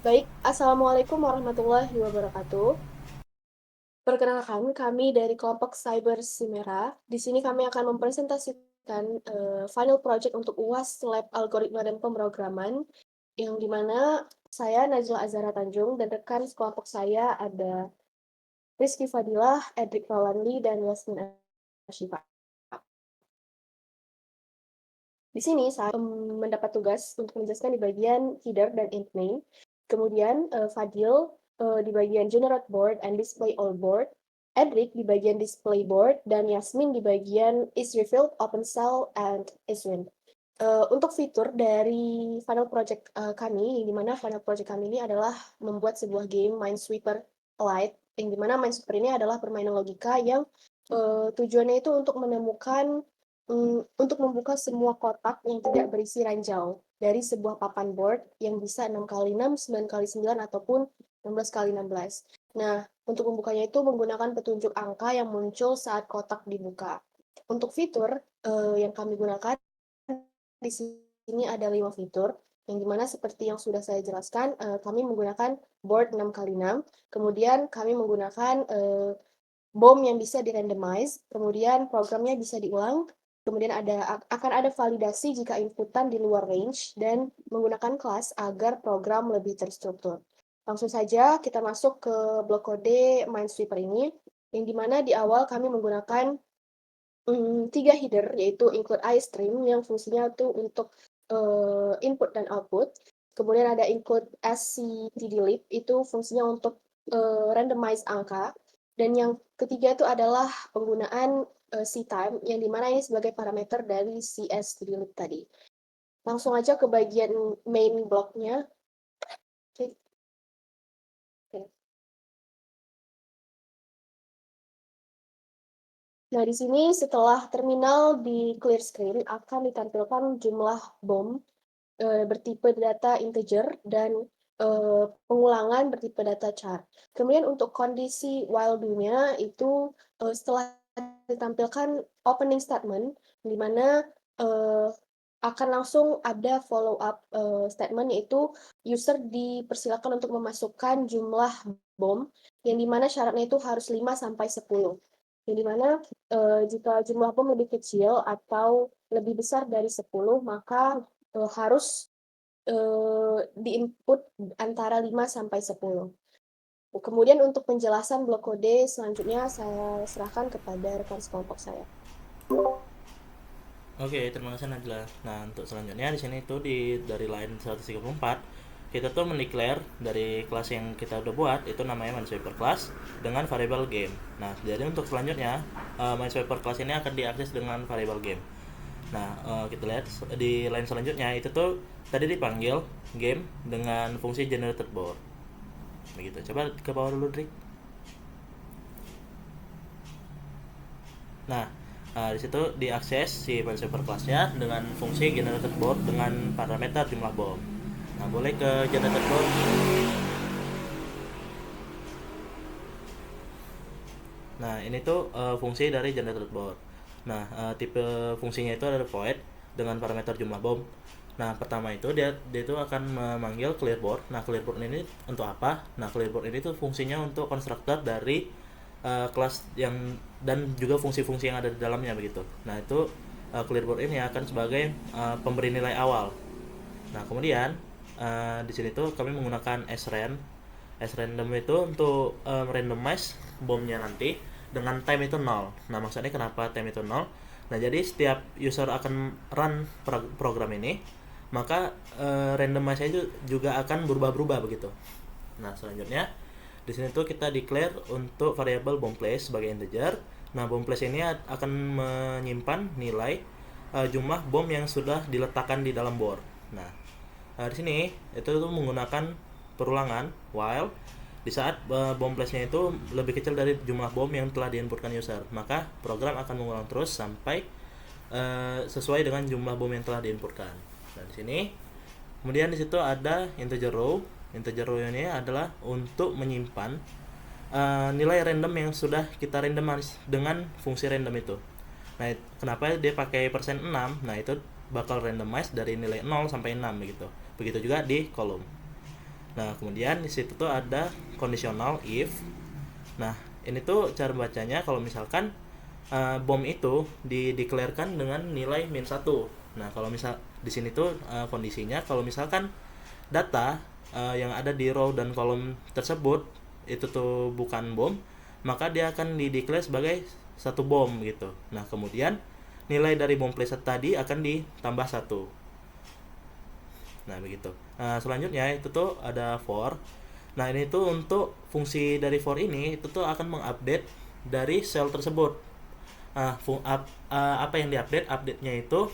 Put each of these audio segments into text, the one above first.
Baik, Assalamualaikum warahmatullahi wabarakatuh. Perkenalkan, kami dari kelompok Cyber Simera. Di sini kami akan mempresentasikan final project untuk UAS Lab Algoritma dan Pemrograman, yang dimana saya Najla Azhara Tanjung dan rekan sekelompok saya ada Rizky Fadilah, Edric Mawanli, dan Yasmin Ashifa. Di sini saya mendapat tugas untuk menjelaskan di bagian header dan int name. Kemudian Fadil di bagian generate board and display all board. Edric di bagian display board dan Yasmin di bagian is refilled, open cell, and is win. Untuk fitur dari final project kami, di mana final project kami ini adalah membuat sebuah game Minesweeper Lite, yang dimana Minesweeper ini adalah permainan logika yang tujuannya itu untuk menemukan untuk membuka semua kotak yang tidak berisi ranjau dari sebuah papan board yang bisa 6x6, 9x9, ataupun 16x16. Nah, untuk membukanya itu menggunakan petunjuk angka yang muncul saat kotak dibuka. Untuk fitur yang kami gunakan di sini ada 5 fitur, yang dimana seperti yang sudah saya jelaskan, kami menggunakan board 6x6, kemudian kami menggunakan bom yang bisa di-randomize, kemudian programnya bisa diulang, kemudian akan ada validasi jika inputan di luar range, dan menggunakan kelas agar program lebih terstruktur. Langsung saja kita masuk ke blok kode Minesweeper ini, yang dimana di awal kami menggunakan 3 header, yaitu include iStream yang fungsinya itu untuk input dan output. Kemudian ada include sctdlib, itu fungsinya untuk randomize angka. Dan yang ketiga itu adalah penggunaan ctime, yang dimana ini sebagai parameter dari sctdlib tadi. Langsung aja ke bagian main blocknya. Oke. Nah, di sini setelah terminal di clear screen akan ditampilkan jumlah bom bertipe data integer dan pengulangan bertipe data char. Kemudian untuk kondisi while do-nya itu setelah ditampilkan opening statement, di mana akan langsung ada follow up statement, yaitu user dipersilakan untuk memasukkan jumlah bom, yang dimana syaratnya itu harus 5 sampai 10. Yang dimana jika jumlah bom lebih kecil atau lebih besar dari 10, maka harus di-input antara 5 sampai 10. Kemudian untuk penjelasan blok kode selanjutnya saya serahkan kepada rekan sekelompok saya. Oke, terima kasih Najla. Nah, untuk selanjutnya di sini tuh dari line 134 kita tuh mendeclare dari kelas yang kita udah buat itu namanya Minesweeper class dengan variable game. Nah, jadi untuk selanjutnya Minesweeper class ini akan diakses dengan variable game. Nah, kita lihat di line selanjutnya itu tuh tadi dipanggil game dengan fungsi generated board. Begitu. Coba ke bawah dulu, Drik. Nah, di situ diakses si Minesweeper class-nya dengan fungsi generated board dengan parameter jumlah bom. Nah, boleh ke generated board. Nah, ini tuh fungsi dari generated board. Nah, tipe fungsinya itu ada void dengan parameter jumlah bom. Nah, pertama itu dia itu akan memanggil clearboard. Nah, clearboard ini untuk apa? Nah, clearboard ini tuh fungsinya untuk konstruktor dari kelas yang dan juga fungsi-fungsi yang ada di dalamnya begitu. Nah, itu clearboard ini akan sebagai pemberi nilai awal. Nah, kemudian di sini tuh kami menggunakan srand. Srandom itu untuk randomize bomnya nanti dengan time itu 0. Nah, maksudnya kenapa time itu 0? Nah, jadi setiap user akan run program ini, maka randomize itu juga akan berubah-berubah begitu. Nah, selanjutnya di sini tuh kita declare untuk variable bomb place sebagai integer. Nah, bomb place ini akan menyimpan nilai jumlah bom yang sudah diletakkan di dalam board. Nah, di sini itu tuh menggunakan perulangan while di saat bom place-nya itu lebih kecil dari jumlah bom yang telah diinputkan user, maka program akan mengulang terus sampai sesuai dengan jumlah bom yang telah diinputkan. Nah, di sini kemudian di situ ada integer row. Integer row ini adalah untuk menyimpan nilai random yang sudah kita randomize dengan fungsi random itu. Nah, kenapa dia pakai persen 6? Nah, itu bakal randomize dari nilai 0 sampai 6 begitu. Begitu juga di kolom. Nah, kemudian di situ tuh ada conditional if. Nah, ini tuh cara bacanya kalau misalkan bom itu dideklarkan dengan nilai -1. Nah, kalau misal di sini tuh kondisinya kalau misalkan data yang ada di row dan kolom tersebut itu tuh bukan bom, maka dia akan dideklar sebagai satu bom gitu. Nah, kemudian nilai dari bom preset tadi akan ditambah satu. Nah, begitu. Nah, selanjutnya itu tuh ada for. Nah, ini tuh untuk fungsi dari for ini itu tuh akan mengupdate dari sel tersebut. Nah, apa yang diupdate? Update-nya itu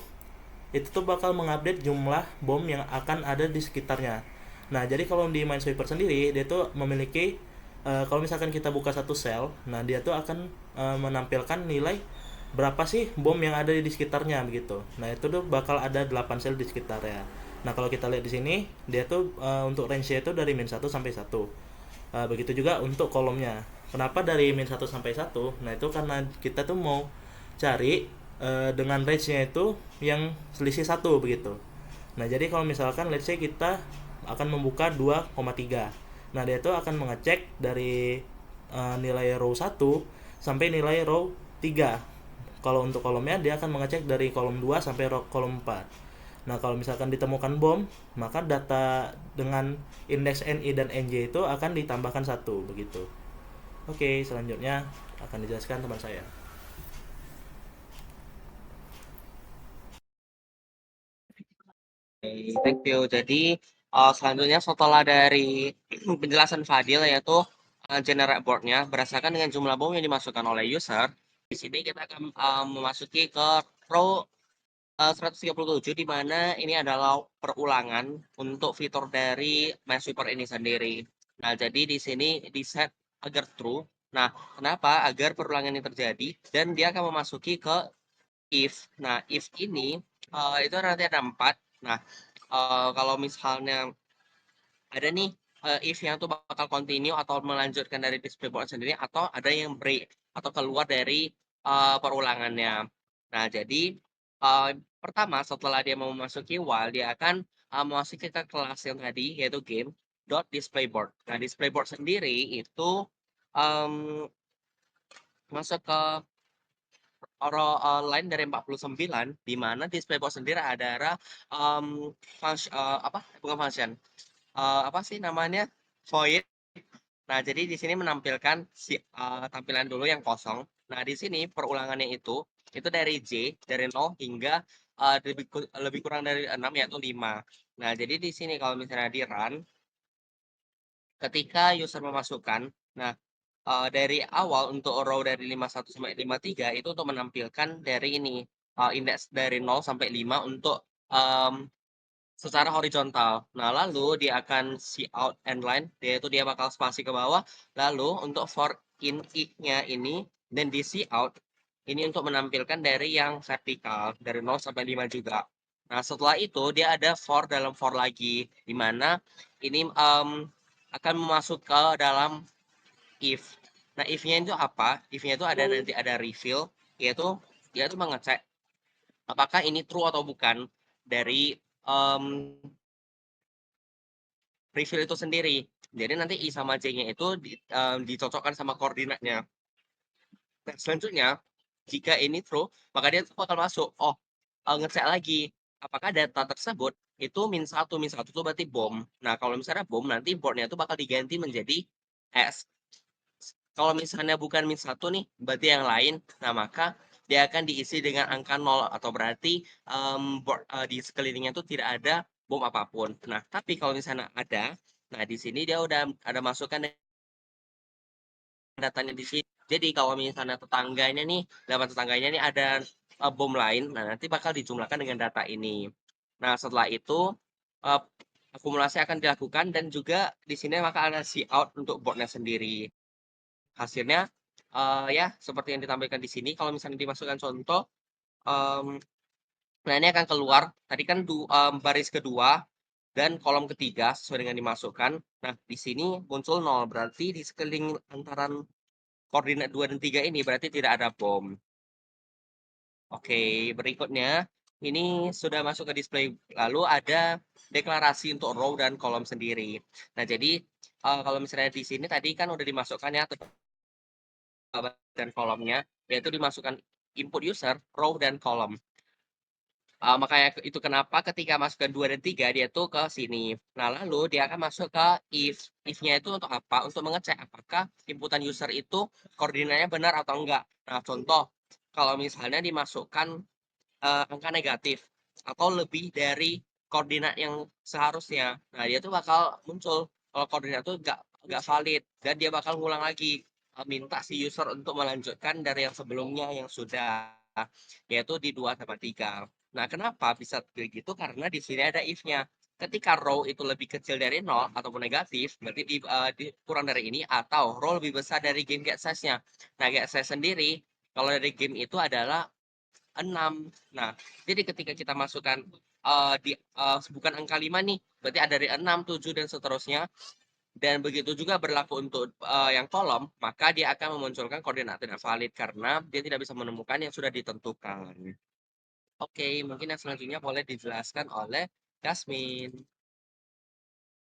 tuh bakal mengupdate jumlah bom yang akan ada di sekitarnya. Nah, jadi kalau di Minesweeper sendiri dia tuh memiliki kalau misalkan kita buka satu sel, nah dia tuh akan menampilkan nilai berapa sih bom yang ada di sekitarnya begitu. Nah, itu tuh bakal ada 8 sel di sekitarnya. Nah, kalau kita lihat di sini, dia tuh untuk range-nya itu dari -1 sampai 1. Begitu juga untuk kolomnya. Kenapa dari -1 sampai 1? Nah, itu karena kita tuh mau cari dengan range-nya itu yang selisih 1 begitu. Nah, jadi kalau misalkan let's say kita akan membuka 2,3. Nah, dia itu akan mengecek dari nilai row 1 sampai nilai row 3. Kalau untuk kolomnya dia akan mengecek dari kolom 2 sampai kolom 4. Nah, kalau misalkan ditemukan bom, maka data dengan indeks NI dan NJ itu akan ditambahkan 1 begitu. Oke, selanjutnya akan dijelaskan teman saya. Thank you. Jadi selanjutnya setelah dari penjelasan Fadil yaitu generate board-nya berdasarkan dengan jumlah bom yang dimasukkan oleh user. Di sini kita akan memasuki ke row 137 di mana ini adalah perulangan untuk fitur dari Minesweeper ini sendiri. Nah, jadi di sini di set agar true. Nah, kenapa? Agar perulangan ini terjadi dan dia akan memasuki ke if. Nah, if ini itu nanti ada 4. Nah, kalau misalnya ada nih if yang tuh bakal continue atau melanjutkan dari display board sendiri atau ada yang break atau keluar dari perulangannya. Nah, jadi uh, pertama setelah dia mau memasuki while dia akan memasuki ke kelas yang tadi yaitu game dot displayboard. Nah, displayboard sendiri itu um, masuk ke line dari 49 di mana displayboard sendiri adalah function apa bukan function apa sih namanya void. Nah, jadi di sini menampilkan si tampilan dulu yang kosong. Nah, di sini perulangannya itu dari J dari 0 hingga lebih kurang dari 6 yaitu 5. Nah, jadi di sini kalau misalnya di run ketika user memasukkan, nah dari awal untuk row dari 51 sampai 53 itu untuk menampilkan dari ini indeks dari 0 sampai 5 untuk um, secara horizontal. Nah, lalu dia akan see out end line, yaitu dia bakal spasi ke bawah. Lalu untuk for in nya ini dan di see out ini untuk menampilkan dari yang vertikal dari 0 sampai 5 juga. Nah, setelah itu dia ada for dalam for lagi di mana ini akan masuk ke dalam if. Nah, if-nya itu apa? If-nya itu ada nanti ada reveal, yaitu dia itu mengecek apakah ini true atau bukan dari um, reveal itu sendiri. Jadi nanti I sama J-nya itu dicocokkan sama koordinatnya. Nah, selanjutnya, jika ini true, maka dia bakal masuk. Oh, ngecek lagi. Apakah data tersebut itu min 1 itu berarti bom. Nah, kalau misalnya bom, nanti boardnya itu bakal diganti menjadi S. Kalau misalnya bukan min 1 nih, berarti yang lain. Nah, maka dia akan diisi dengan angka 0 atau berarti di sekelilingnya itu tidak ada bom apapun. Nah, tapi kalau misalnya ada, nah di sini dia udah ada masukkan datanya di sini. Jadi kalau misalnya tetangganya nih, dapat tetangganya nih ada bom lain, nah nanti bakal dijumlahkan dengan data ini. Nah, setelah itu uh, akumulasi akan dilakukan dan juga di sini maka ada out untuk boardnya sendiri. Hasilnya ya seperti yang ditampilkan di sini. Kalau misalnya dimasukkan contoh, um, nah ini akan keluar. Tadi kan baris kedua dan kolom ketiga sesuai dengan dimasukkan. Nah, di sini muncul 0, berarti di sekeliling antara koordinat 2 dan 3 ini berarti tidak ada bom. Oke, berikutnya ini sudah masuk ke display. Lalu ada deklarasi untuk row dan kolom sendiri. Nah, jadi kalau misalnya di sini tadi kan udah dimasukkan ya dan kolomnya, yaitu dimasukkan input user, row dan kolom. Makanya itu kenapa ketika masukkan 2 dan 3 dia tuh ke sini. Nah, lalu dia akan masuk ke if. If-nya itu untuk apa? Untuk mengecek apakah inputan user itu koordinatnya benar atau enggak. Nah, contoh kalau misalnya dimasukkan angka negatif atau lebih dari koordinat yang seharusnya. Nah, dia tuh bakal muncul kalau koordinat itu nggak valid dan dia bakal ngulang lagi minta si user untuk melanjutkan dari yang sebelumnya yang sudah yaitu di 2 sama 3. Nah, kenapa bisa begitu? Karena di sini ada if-nya. Ketika row itu lebih kecil dari 0 ataupun negatif, berarti kurang dari ini atau row lebih besar dari game get size-nya. Nah, get size sendiri kalau dari game itu adalah 6. Nah, jadi ketika kita masukkan bukan angka 5 nih, berarti ada dari 6, 7, dan seterusnya. Dan begitu juga berlaku untuk yang kolom, maka dia akan memunculkan koordinat tidak valid karena dia tidak bisa menemukan yang sudah ditentukan. Oke, mungkin yang selanjutnya boleh dijelaskan oleh Yasmin.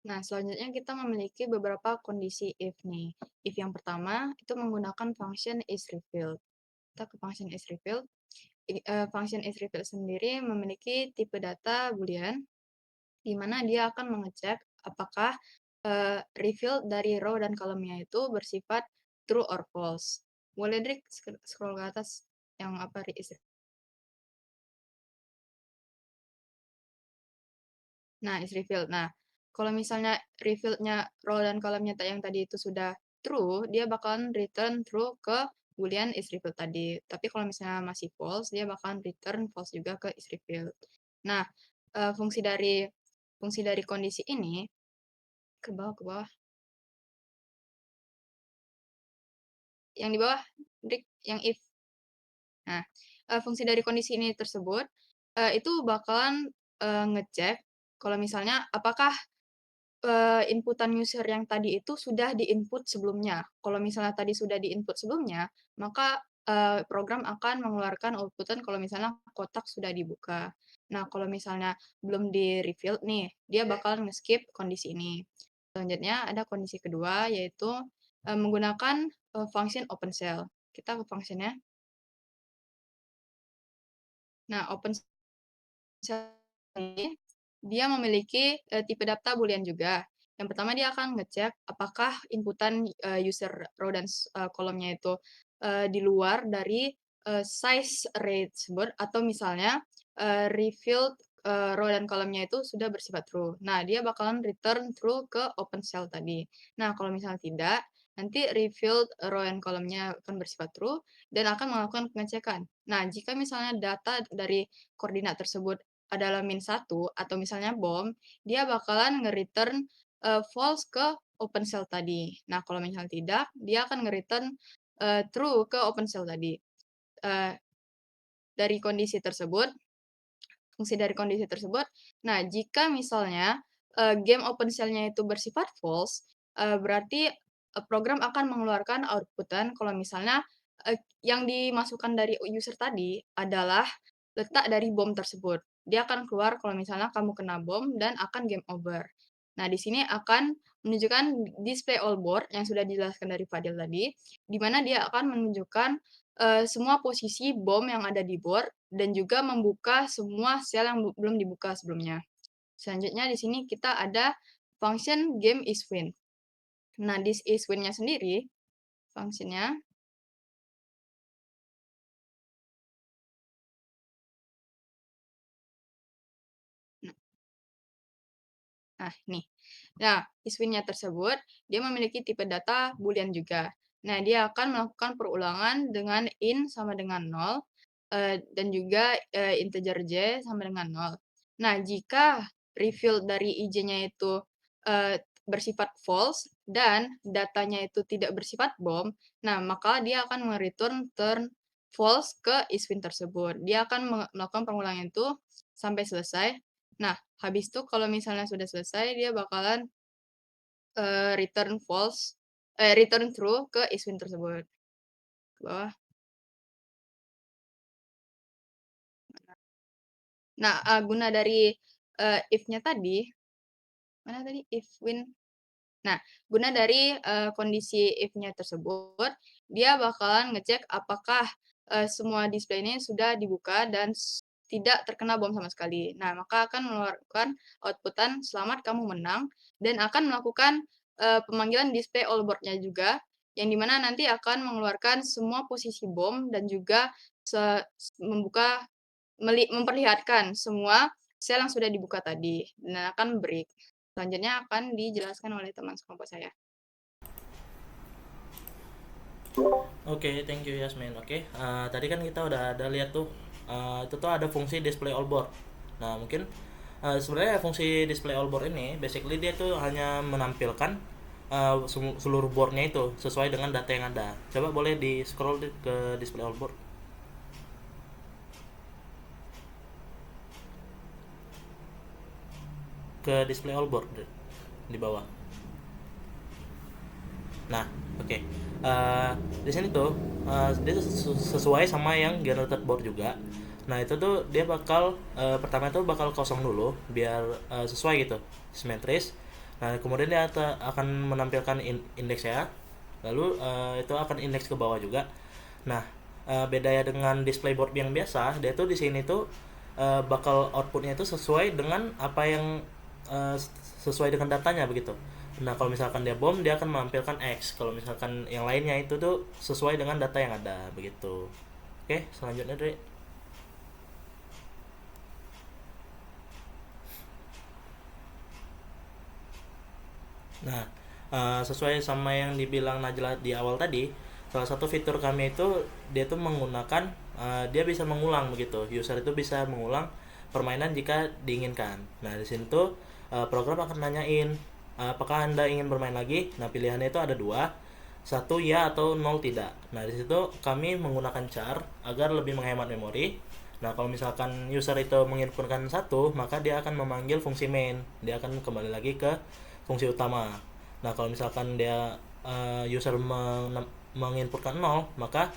Nah, selanjutnya kita memiliki beberapa kondisi if nih. If yang pertama itu menggunakan function isRevealed. Kita ke function isRevealed. Function isRevealed sendiri memiliki tipe data boolean, di mana dia akan mengecek apakah reveal dari row dan kolomnya itu bersifat true or false. Boleh Drik scroll ke atas yang apa isRevealed. Nah, is revealed. Nah, kalau misalnya revealed-nya row dan kolomnya yang tadi itu sudah true, dia bakalan return true ke boolean is revealed tadi. Tapi kalau misalnya masih false, dia bakalan return false juga ke is revealed. Nah, fungsi dari kondisi ini ke bawah. Yang di bawah, Drik, yang if. Nah, fungsi dari kondisi ini tersebut itu bakalan ngecek kalau misalnya apakah inputan user yang tadi itu sudah di-input sebelumnya. Kalau misalnya tadi sudah di-input sebelumnya, maka program akan mengeluarkan outputan kalau misalnya kotak sudah dibuka. Nah, kalau misalnya belum di-reveal nih, dia bakal nge-skip kondisi ini. Selanjutnya ada kondisi kedua, yaitu menggunakan function OpenCell. Kita ke functionnya. Nah, OpenCell ini dia memiliki tipe data boolean juga. Yang pertama dia akan ngecek apakah inputan user row dan kolomnya itu di luar dari size array tersebut atau misalnya revealed row dan kolomnya itu sudah bersifat true. Nah, dia bakalan return true ke open cell tadi. Nah, kalau misalnya tidak, nanti revealed row dan kolomnya akan bersifat true dan akan melakukan pengecekan. Nah, jika misalnya data dari koordinat tersebut adalah -1 atau misalnya bom, dia bakalan nge-return false ke open cell tadi. Nah, kalau misalnya tidak, dia akan nge-return true ke open cell tadi. Dari kondisi tersebut, fungsi dari kondisi tersebut, nah jika misalnya game open cell-nya itu bersifat false, berarti program akan mengeluarkan outputan kalau misalnya yang dimasukkan dari user tadi adalah letak dari bom tersebut. Dia akan keluar kalau misalnya kamu kena bom dan akan game over. Nah, di sini akan menunjukkan display all board yang sudah dijelaskan dari Fadil tadi, di mana dia akan menunjukkan semua posisi bom yang ada di board dan juga membuka semua sel yang belum dibuka sebelumnya. Selanjutnya di sini kita ada function game is win. Nah, this is win-nya sendiri, fungsinya nah, nih. Nah, iswin-nya tersebut, dia memiliki tipe data boolean juga. Nah, dia akan melakukan perulangan dengan in sama dengan 0, dan juga integer j sama dengan 0. Nah, jika reveal dari ij-nya itu bersifat false dan datanya itu tidak bersifat bom, nah maka dia akan mereturn turn false ke iswin tersebut. Dia akan melakukan pengulangan itu sampai selesai. Nah, habis itu kalau misalnya sudah selesai, dia bakalan return true ke iswin tersebut. Ke bawah. Nah, guna dari if-nya tadi, mana tadi? If win. Nah, guna dari, kondisi if-nya tersebut, dia bakalan ngecek apakah, semua display ini sudah dibuka dan tidak terkena bom sama sekali. Nah, maka akan mengeluarkan output-an "Selamat kamu menang," dan akan melakukan, pemanggilan display all board-nya juga, yang di mana nanti akan mengeluarkan semua posisi bom dan juga se membuka memperlihatkan semua sel yang sudah dibuka tadi, dan akan break. Selanjutnya akan dijelaskan oleh teman sekelompok saya. Oke, thank you Yasmin. Oke, tadi kan kita udah ada lihat tuh, itu tuh ada fungsi display all board. Nah, mungkin sebenarnya fungsi display all board ini basically dia tuh hanya menampilkan seluruh boardnya itu sesuai dengan data yang ada. Coba boleh di scroll ke display all board. Ke display all board di bawah. Nah, oke. Di sini tuh dia sesuai sama yang generated board juga. Nah, itu tuh dia bakal pertama itu bakal kosong dulu biar sesuai gitu, simetris. Nah, kemudian dia akan menampilkan indeksnya. Lalu itu akan indeks ke bawah juga. Nah, bedanya dengan display board yang biasa, dia tuh di sini tuh bakal outputnya itu sesuai dengan apa yang sesuai dengan datanya begitu. Nah, kalau misalkan dia bom, dia akan menampilkan X. Kalau misalkan yang lainnya itu tuh sesuai dengan data yang ada begitu. Oke, selanjutnya Dre. Nah, sesuai sama yang dibilang Najla di awal tadi, salah satu fitur kami itu dia tuh menggunakan dia bisa mengulang begitu. User itu bisa mengulang permainan jika diinginkan. Nah, di sini tuh program akan nanyain apakah Anda ingin bermain lagi. Nah, pilihannya itu ada dua, satu ya atau nol tidak. Nah, di situ kami menggunakan char agar lebih menghemat memori. Nah, kalau misalkan user itu menginputkan satu, maka dia akan memanggil fungsi main. Dia akan kembali lagi ke fungsi utama. Nah, kalau misalkan dia user menginputkan 0, maka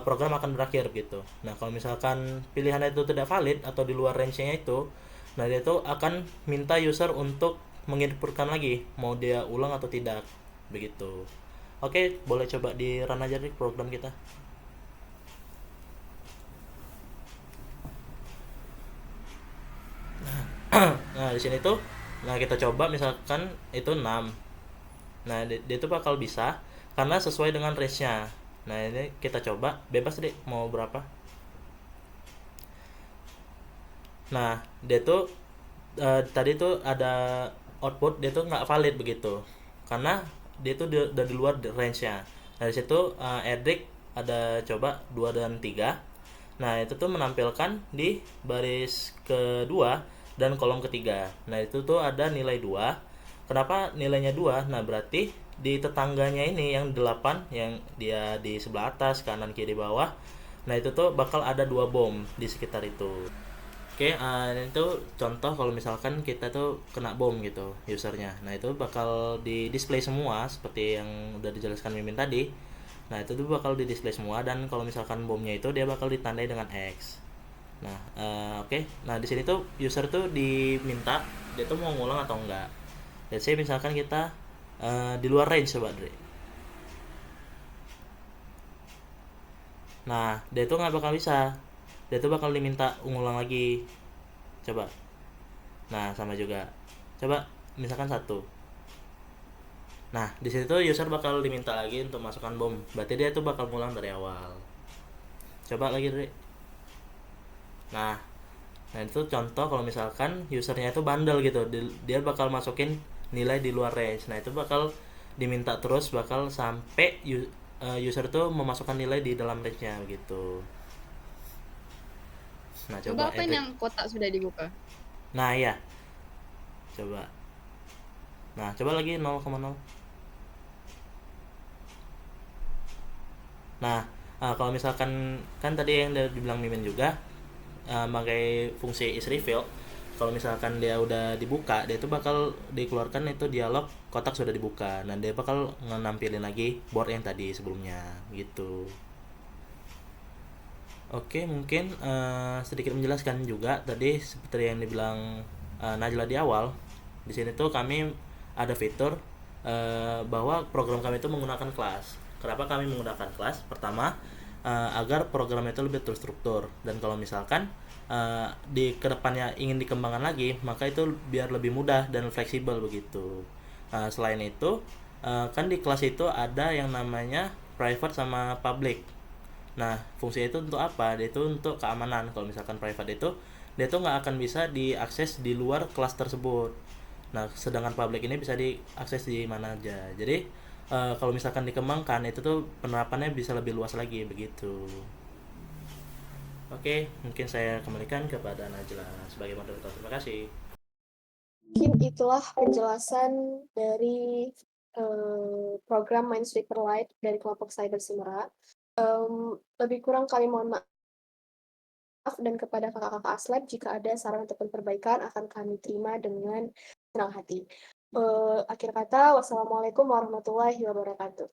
program akan berakhir gitu. Nah, kalau misalkan pilihan itu tidak valid atau di luar range-nya itu, nah dia itu akan minta user untuk menginputkan lagi mau dia ulang atau tidak begitu. Oke, boleh coba di run aja nih program kita. Nah, di sini tuh kita coba misalkan itu 6. Nah, dia tuh bakal bisa karena sesuai dengan range-nya. Nah, ini kita coba bebas deh mau berapa. Nah, dia tuh tadi tuh ada output dia tuh nggak valid begitu karena dia tuh udah di luar range-nya. Nah, di situ Edric ada coba 2 dan 3. Nah, itu tuh menampilkan di baris kedua dan kolom ketiga. Nah, itu tuh ada nilai 2. Kenapa nilainya 2? Nah, berarti di tetangganya ini yang 8 yang dia di sebelah atas, kanan, kiri, bawah. Nah, itu tuh bakal ada 2 bom di sekitar itu. Oke, ini tuh contoh kalau misalkan kita tuh kena bom gitu usernya. Nah, itu bakal di display semua seperti yang udah dijelaskan Mimin tadi. Nah, itu tuh bakal di display semua dan kalau misalkan bomnya itu dia bakal ditandai dengan X. Nah, oke. Nah, di sini tuh user tuh diminta dia tuh mau ngulang atau enggak. Let's say misalkan kita di luar range coba Dre. Nah, dia tuh nggak bakal bisa. Dia tuh bakal diminta ngulang lagi. Coba. Nah, sama juga. Coba misalkan 1. Nah, di situ user bakal diminta lagi untuk masukkan bom. Berarti dia tuh bakal ngulang dari awal. Coba lagi, Dre. Nah, itu contoh kalau misalkan usernya itu bandel gitu. Dia bakal masukin nilai di luar range. Nah, itu bakal diminta terus bakal sampai user tuh memasukkan nilai di dalam range-nya gitu. Nah, Coba apain yang kotak sudah dibuka? Nah, iya. Coba. Nah, coba lagi 0,0. Nah, kalau misalkan kan tadi yang dibilang Mimin juga pakai fungsi is reveal. Kalau misalkan dia udah dibuka, dia itu bakal dikeluarkan itu dialog kotak sudah dibuka. Nah, dia bakal nampilin lagi board yang tadi sebelumnya gitu. Oke, mungkin sedikit menjelaskan juga tadi seperti yang dibilang Najla di awal, di sini tuh kami ada fitur bahwa program kami itu menggunakan kelas. Kenapa kami menggunakan kelas? Pertama, agar program itu lebih terstruktur, dan kalau misalkan di kedepannya ingin dikembangkan lagi, maka itu biar lebih mudah dan fleksibel begitu. Selain itu, kan di kelas itu ada yang namanya private sama public. Nah, fungsinya itu untuk apa? Dia itu untuk keamanan. Kalau misalkan private itu, dia tuh nggak akan bisa diakses di luar kelas tersebut. Nah, sedangkan public ini bisa diakses di mana aja. Jadi, kalau misalkan dikembangkan, itu tuh penerapannya bisa lebih luas lagi, begitu. Oke, mungkin saya kembalikan kepada Najla sebagai moderator. Terima kasih. Mungkin itulah penjelasan dari program Minesweeper Lite dari kelompok Cyber Simera. Lebih kurang kami mohon maaf, dan kepada kakak-kakak Aslab jika ada saran ataupun perbaikan akan kami terima dengan senang hati. Akhir kata, wassalamualaikum warahmatullahi wabarakatuh.